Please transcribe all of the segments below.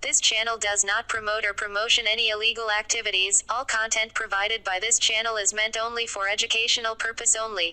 This channel does not promote or promotion any illegal activities. All content provided by this channel is meant only for educational purpose only.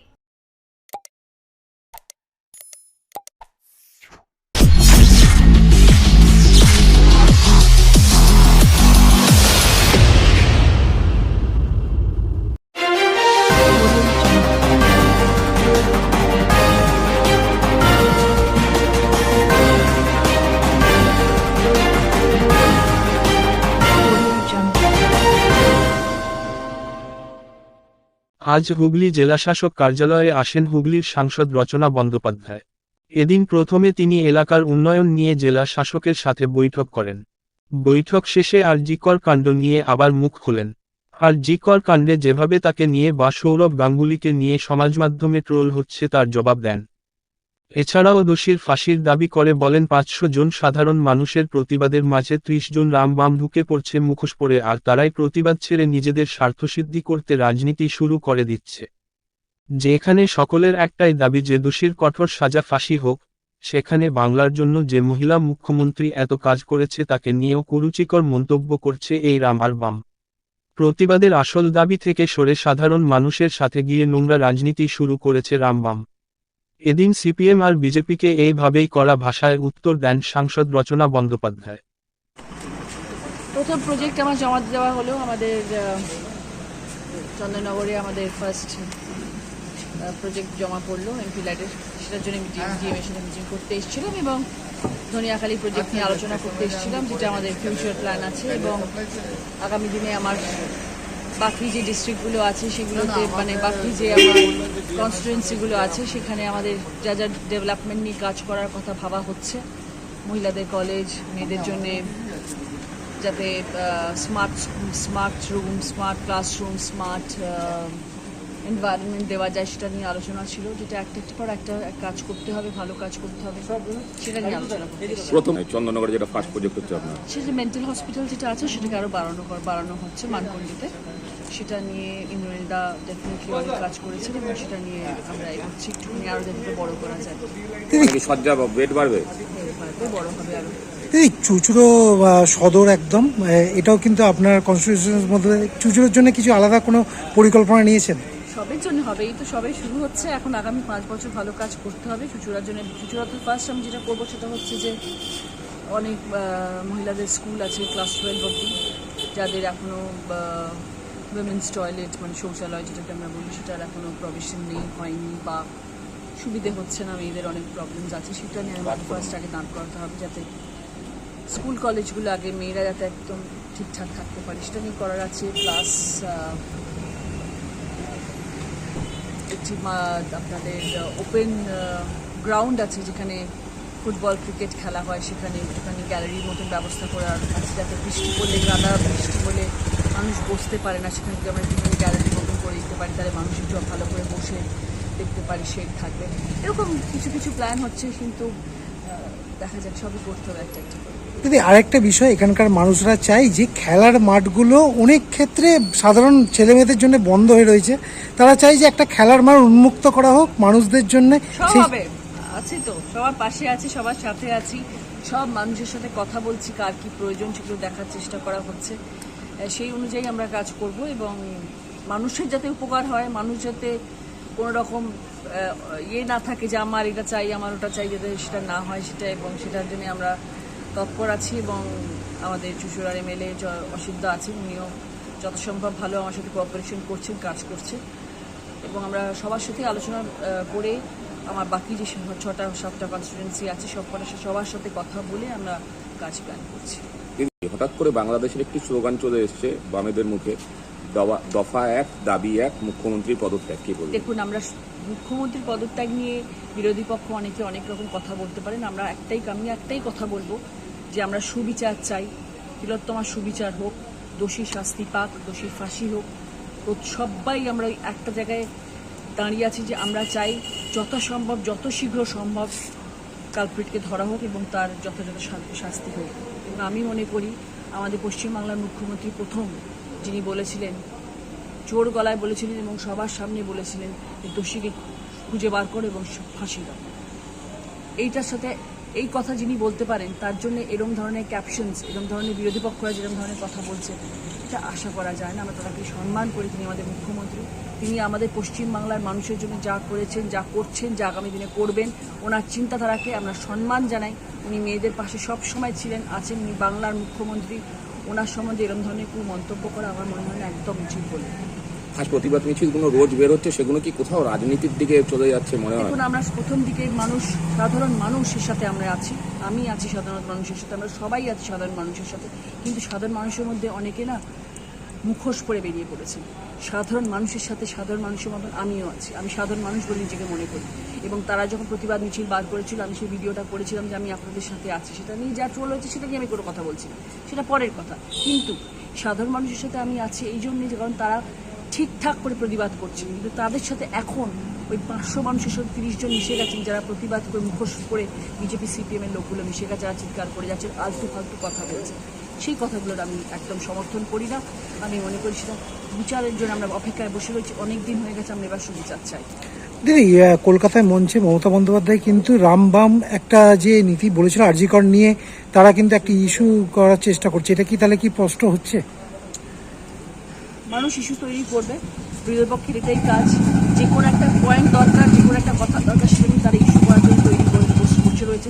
আজ হুগলি জেলাশাসক কার্যালয়ে আসেন হুগলির সাংসদ রচনা বন্দ্যোপাধ্যায়। এদিন প্রথমে তিনি এলাকার উন্নয়ন নিয়ে জেলা শাসকের সাথে বৈঠক করেন। বৈঠক শেষে আরজিকর কাণ্ড নিয়ে আবার মুখ খুলেন। আরজিকর কাণ্ডে যেভাবে তাকে নিয়ে বা সৌরভ গাঙ্গুলিকে নিয়ে সমাজমাধ্যমে ট্রোল হচ্ছে তার জবাব দেন। এছাড়াও দোষীর ফাঁসির দাবি করে বলেন 500 জন সাধারণ মানুষের প্রতিবাদের মাঝে 30 জন রামবাম ঢুকে পড়ছে মুখোশ পরে, আর তারাই প্রতিবাদ ছেড়ে নিজেদের স্বার্থসিদ্ধি করতে রাজনীতি শুরু করে দিচ্ছে। যেখানে সকলের একটাই দাবি যে দোষীর কঠোর সাজা ফাঁসি হোক, সেখানে বাংলার জন্য যে মহিলা মুখ্যমন্ত্রী এত কাজ করেছে তাকে নিয়েও কুরুচিকর মন্তব্য করছে এই রাম আর বাম। প্রতিবাদের আসল দাবি থেকে সরে সাধারণ মানুষের সাথে গিয়ে নোংরা রাজনীতি শুরু করেছে রামবাম। এদিন সিপিএম আর বিজেপিকে এইভাবেই কড়া ভাষায় উত্তর দেন সাংসদ রচনা বন্দ্যোপাধ্যায়। প্রথম প্রজেক্ট আমার জমা দেওয়া হলো আমাদের চন্দননগরে, আমাদের ফার্স্ট প্রজেক্ট জমা পড়লো এমপি ল্যাডের। সেটার জন্য ডিএমের সাথে মিটিং করতে এসেছিলাম এবং ধনিয়াখালী প্রজেক্ট নিয়ে আলোচনা করতে এসেছিলাম, যেটা আমাদের ফিউচার প্ল্যান আছে এবং আগামী দিনে আমার বাকি যে ডিস্ট্রিক্টগুলো আছে সেগুলোতে, মানে বাকি যে আমার কনস্টিটুয়েন্সিগুলো আছে সেখানে আমাদের যা যা ডেভেলপমেন্ট নিয়ে কাজ করার কথা ভাবা হচ্ছে। মহিলাদের কলেজ, মেয়েদের জন্যে যাতে smart room, smart classroom, smart environment দেওয়া যায় সেটা নিয়ে আলোচনা ছিল, যেটা একটা পর একটা কাজ করতে হবে, ভালো কাজ করতে হবে, সেটা নিয়ে আলোচনা করতে। প্রথম চন্দননগরে যেটা ফার্স্ট প্রজেক্ট হচ্ছে আপনার, সেটা মেন্টাল হসপিটাল যেটা আছে সেটাকে আরও বাড়ানো হচ্ছে মানকন্ডিতে। সেটা নিয়ে ইন্দ্রনীলদা ডেফিনেটলি অনেক কাজ করেছেন এবং সেটা নিয়ে আমরা এগোচ্ছি, একটুখানি আরও যাতে বড় করা যায়। সজ্জা বেড বাড়বে, বড় হবে আরও। এই চুঁচুড়ো সদর একদম, এটাও কিন্তু আপনার কনস্টিটিউশনের মধ্যে চুঁচুড়োর জন্য কিছু আলাদা কোনো পরিকল্পনা নিয়েছেন? সবের জন্য হবে, এই তো সবাই শুরু হচ্ছে। এখন আগামী 5 বছর ভালো কাজ করতে হবে চুঁচুড়ার জন্য। চুঁচুড়া তো ফার্স্ট আমি যেটা করবো সেটা হচ্ছে যে অনেক মহিলাদের স্কুল আছে ক্লাস 12 অবধি, যাদের এখনও উইমেন্স টয়লেট মানে শৌচালয় যেটাকে আমরা বলি সেটার এখনও প্রভিশন হয়নি বা সুবিধে হচ্ছে না, মেয়েদের অনেক প্রবলেমস আছে, সেটা নিয়ে আমাদের ফার্স্ট আগে দাঁড় করাতে হবে, যাতে স্কুল কলেজগুলো আগে মেয়েরা যাতে একদম ঠিকঠাক থাকতে পারে সেটা নিয়ে করার আছে। প্লাস একটি আপনাদের ওপেন গ্রাউন্ড আছে যেখানে ফুটবল ক্রিকেট খেলা হয়, সেখানে একটুখানি গ্যালারির মতন ব্যবস্থা করার আছে, যাতে বৃষ্টি পড়লে বৃষ্টি হলে মানুষ বসতে পারে না, সেখানে যদি আমরা একটুখানি গ্যালারির মতন করে দিতে পারি তাহলে মানুষ একটু ভালো করে বসে দেখতে পারে, শেড থাকবে। এরকম কিছু প্ল্যান হচ্ছে, কিন্তু দেখা যাক সবই করতে হবে একটা একটা করে। দিদি, আরেকটা বিষয়, এখানকার মানুষরা চাই যে খেলার মাঠগুলো অনেক ক্ষেত্রে সাধারণ ছেলেমেয়েদের জন্য বন্ধ হয়ে রয়েছে, তারা চাই যে একটা খেলার মাঠ উন্মুক্ত করা হোক মানুষদের জন্য। আছি তো, সবার পাশে আছি, সবার সাথে আছি, সব মানুষের সাথে কথা বলছি, কার কি প্রয়োজন সেগুলো দেখার চেষ্টা করা হচ্ছে, সেই অনুযায়ী আমরা কাজ করব এবং মানুষের যাতে উপকার হয়, মানুষ যাতে কোনো রকম না থাকে যে আমার এটা চাই আমার ওটা চাই, যাতে সেটা না হয় সেটা, এবং সেটার জন্য আমরা তৎপর আছি। এবং আমাদের চুঁচুড়ার এমএলএ অসিতদা আছেন, উনিও যথাসম্ভব ভালো আমার সাথে কোঅপারেশন করছেন, কাজ করছেন এবং আমরা সবার সাথে আলোচনা করে আমার বাকি যে 6-7টা কনস্টিটুয়েন্সি আছে সবার সাথে কথা বলে আমরা কাজ প্ল্যান করছি। হঠাৎ করে বাংলাদেশের একটি স্লোগান চলে এসছে বামেদের মুখে, দফা 1 দাবি 1 মুখ্যমন্ত্রীর পদত্যাগ, কি বলবেন? দেখুন, আমরা মুখ্যমন্ত্রীর পদত্যাগ নিয়ে বিরোধী পক্ষ অনেকে অনেক রকম কথা বলতে পারেন, আমি একটাই কথা বলবো যে আমরা সুবিচার চাই, তিলোত্তমার সুবিচার হোক, দোষী শাস্তি পাক, দোষীর ফাঁসি হোক। তো সবাই আমরা একটা জায়গায় দাঁড়িয়ে আছি যে আমরা চাই যত শীঘ্র সম্ভব কালপ্রিটকে ধরা হোক এবং তার যথাযথ শাস্তি হোক। এবং আমি মনে করি আমাদের পশ্চিমবাংলার মুখ্যমন্ত্রী প্রথম যিনি বলেছিলেন, জোর গলায় বলেছিলেন এবং সবার সামনে বলেছিলেন যে দোষীকে খুঁজে বার করো এবং ফাঁসি দাও। এইটার সাথে এই কথা যিনি বলতে পারেন তার জন্য এরকম ধরনের ক্যাপশনস, এরকম ধরনের বিরোধী পক্ষরা যেরকম ধরনের কথা বলছে, এটা আশা করা যায় না। আমরা তাকে সম্মান করি, তিনি আমাদের মুখ্যমন্ত্রী, তিনি আমাদের পশ্চিমবাংলার মানুষের জন্য যা করেছেন, যা করছেন, যা আগামী দিনে করবেন, ওনার চিন্তাধারাকে আমরা সম্মান জানাই। উনি মেয়েদের পাশে সব সময় ছিলেন, আছেন, উনি বাংলার মুখ্যমন্ত্রী। ওনার সম্বন্ধে এরকম ধরনের কোনো মন্তব্য করা আমার মনে হয় না একদম উচিত বলে। আজ প্রতিবাদ মিছিলগুলো রোজ বের হচ্ছে, সেগুলো কি কোথাও রাজনীতির দিকে চলে যাচ্ছে মনে হয়? এখন আমরা প্রথম দিকে মানুষ, সাধারণ মানুষের সাথে আমরা আছি, আমি আছি সাধারণ মানুষের সাথে, আমরা সবাই আছি সাধারণ মানুষের সাথে, কিন্তু সাধারণ মানুষের মধ্যে অনেকে না মুখোশ পরে বেরিয়ে পড়েছে। সাধারণ মানুষের সাথে সাধারণ মানুষের মতন আমিও আছি, আমি সাধারণ মানুষ বলে নিজেকে মনে করি। এবং তারা যখন প্রতিবাদ মিছিল বার করেছিল, আমি সেই ভিডিওটা করেছিলাম যে আমি আপনাদের সাথে আছি। সেটা নিয়ে যা ট্রোল হয়েছে সেটা নিয়ে আমি কোনো কথা বলছি না, সেটা পরের কথা। কিন্তু সাধারণ মানুষের সাথে আমি আছি এই জন্যই, কারণ তারা ঠিকঠাক করে প্রতিবাদ করছেন, কিন্তু তাদের সাথে এখন ওই 500 মানুষের সাথে 30 জন মিশে গেছেন, যারা প্রতিবাদ করে মুখোশ করে বিজেপি সিপিএমের লোকগুলো মিশে গেছে, যারা চিৎকার করে যাচ্ছে, আলতু ফালতু কথা বলছে। সেই কথাগুলোর আমি একদম সমর্থন করি না। আমি মনে করি সেটা বিচারের জন্য আমরা অপেক্ষায় বসে রয়েছি, অনেক দিন হয়ে গেছে, আমরা এবার সুবিচার চাই। দিদি, কলকাতায় মঞ্চে মমতা বন্দ্যোপাধ্যায় কিন্তু রামবাম একটা যে নীতি বলেছিল আরজি কর নিয়ে, তারা কিন্তু একটা ইস্যু করার চেষ্টা করছে, এটা কি তাহলে কি স্পষ্ট হচ্ছে? মানুষ ইস্যু তৈরি করবে, বিরোধী পক্ষের এটাই কাজ। যে কোনো একটা পয়েন্ট দরকার, যে কোনো একটা কথা দরকার, সেটা কিন্তু তারা ইস্যু করার জন্য তৈরি করে বসে রয়েছে।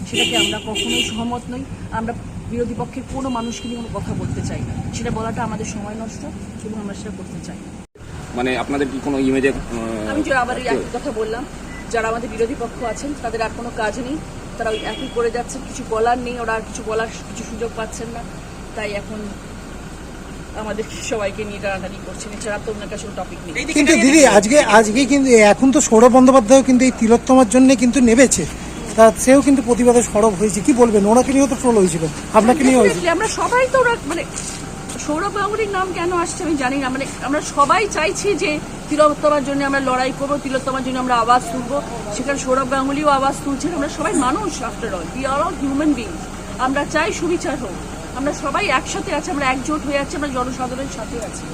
সেটাকে আমরা কখনোই সহমত নই। আমরা বিরোধী পক্ষের কোনো মানুষকে নিয়ে কোনো কথা বলতে চাই না, সেটা বলাটা আমাদের সময় নষ্ট, এবং আমরা সেটা করতে চাই না। মানে আপনাদের কি কোনো ইমেজে? আমি যে আবার এই একই কথা বললাম, যারা আমাদের বিরোধী পক্ষ আছেন তাদের আর কোনো কাজ নেই, তারা ওই একই করে যাচ্ছে, কিছু বলার নেই, ওরা আর কিছু বলার কিছু সুযোগ পাচ্ছেন না, তাই এখন আমাদের সবাইকে নিয়ে টানাটানি করছেন, এছাড়া তো ওনার কাছে টপিক নেই। কিন্তু দিদি, আজকে কিন্তু এখন তো সৌরভ বন্দ্যোপাধ্যায় কিন্তু এই তিলোত্তমার জন্য কিন্তু নেমেছে, তা সেও কিন্তু প্রতিবাদে সরব হয়েছে। কি বলবেন? ওনাকে নিয়েও তো ট্রোল হয়েছিল, আপনাকে নিয়ে হয়েছিল। আমরা সবাই তো ওরা মানে সৌরভ গাঙ্গুলির নাম কেন আসছে আমি জানি না। মানে আমরা সবাই চাইছি যে তিলোত্তমার জন্য আমরা লড়াই করবো, তিলোত্তমার জন্য আমরা আওয়াজ তুলবো, সেখানে সৌরভ গাঙ্গুলিও আওয়াজ তুলছেন। আমরা সবাই মানুষ, after all we are all human beings. আমরা চাই সুবিচার হোক, আমরা সবাই একসাথে আছি, আমরা একজোট হয়ে আছি, আমরা জনসাধারণের সাথে আছি।